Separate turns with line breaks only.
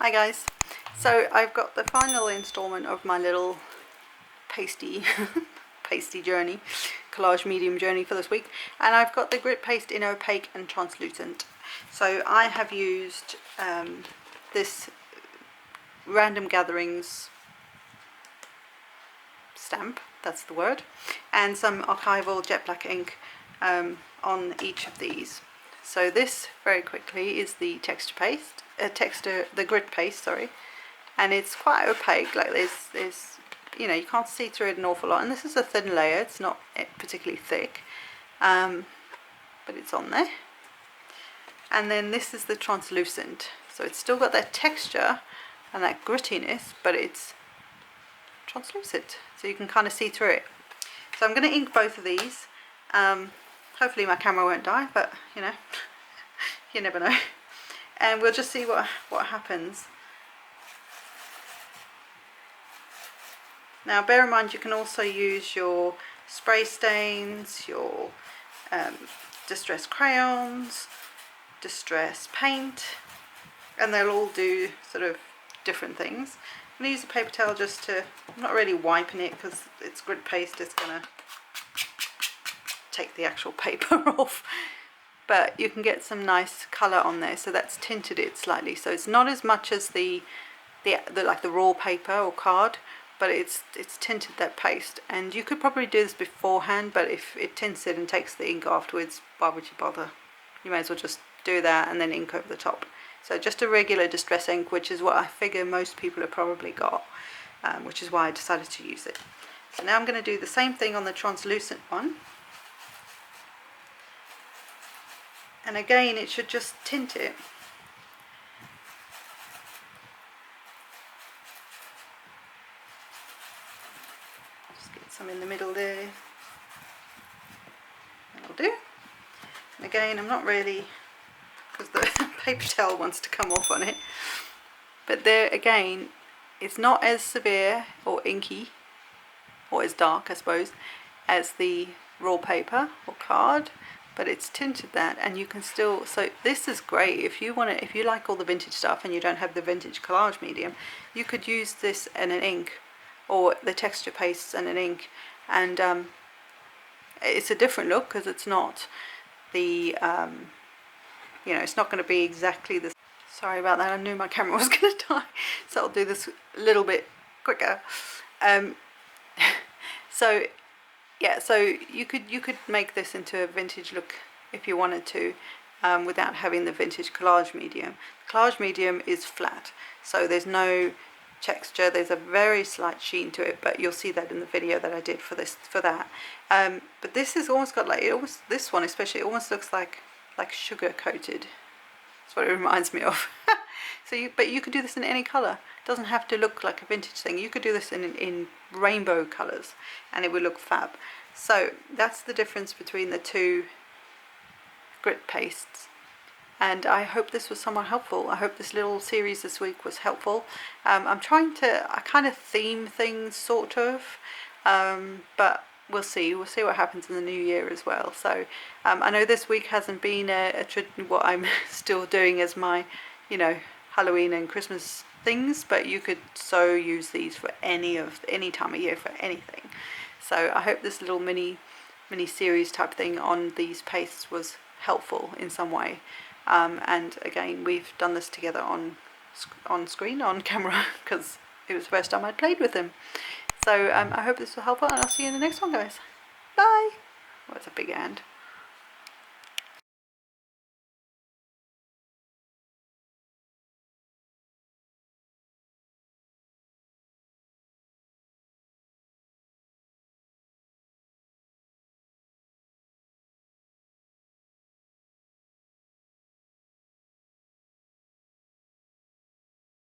Hi guys, so I've got the final installment of my little pasty journey, collage medium journey for this week, and I've got the grit paste in opaque and translucent. So I have used this Random Gatherings stamp, that's the word, and some archival jet black ink on each of these. So this, very quickly, is the texture paste, the grit paste, sorry, and it's quite opaque. Like there's you know, you can't see through it an awful lot, and this is a thin layer. It's not particularly thick, but it's on there. And then this is the translucent, so it's still got that texture and that grittiness, but it's translucent, so you can kind of see through it. So I'm going to ink both of these. Hopefully my camera won't die, but you know, you never know. And we'll just see what happens. Now bear in mind, you can also use your spray stains, your distress crayons, distress paint, and they'll all do sort of different things. I'm going to use a paper towel just to, I'm not really wiping it because it's grit paste, it's going to take the actual paper off, but you can get some nice colour on there. So that's tinted it slightly, so it's not as much as the like the raw paper or card, but it's tinted that paste. And you could probably do this beforehand, but if it tints it and takes the ink afterwards, why would you bother? You may as well just do that and then ink over the top. So just a regular distress ink, which is what I figure most people have probably got, which is why I decided to use it. So now I'm going to do the same thing on the translucent one. And again, it should just tint it. Just get some in the middle there. That'll do. And again, I'm not really, because the paper towel wants to come off on it. But there again, it's not as severe or inky, or as dark, I suppose, as the raw paper or card. But it's tinted that, and you can still, so this is great if you want to, if you like all the vintage stuff and you don't have the vintage collage medium, you could use this and an ink, or the texture pastes and an ink, and it's a different look because it's not the you know, it's not going to be exactly the, sorry about that, I knew my camera was going to die, so I'll do this a little bit quicker. So yeah, so you could make this into a vintage look if you wanted to, without having the vintage collage medium. The collage medium is flat, so there's no texture. There's a very slight sheen to it, but you'll see that in the video that I did for that. But this has almost got like, this one especially, it almost looks like sugar coated. That's what it reminds me of. So but you could do this in any color. It doesn't have to look like a vintage thing. You could do this in rainbow colors and it would look fab. So that's the difference between the two grit pastes, and I hope this was somewhat helpful. I hope this little series this week was helpful. I'm trying to, I kind of theme things sort of, but we'll see what happens in the new year as well. So I know this week hasn't been what I'm still doing as my, you know, Halloween and Christmas things, but you could so use these for any time of year for anything. So I hope this little mini series type thing on these pastes was helpful in some way. And again, we've done this together on screen, on camera, because it was the first time I'd played with them. So I hope this was helpful, and I'll see you in the next one, guys. Bye. Oh, it's a big hand.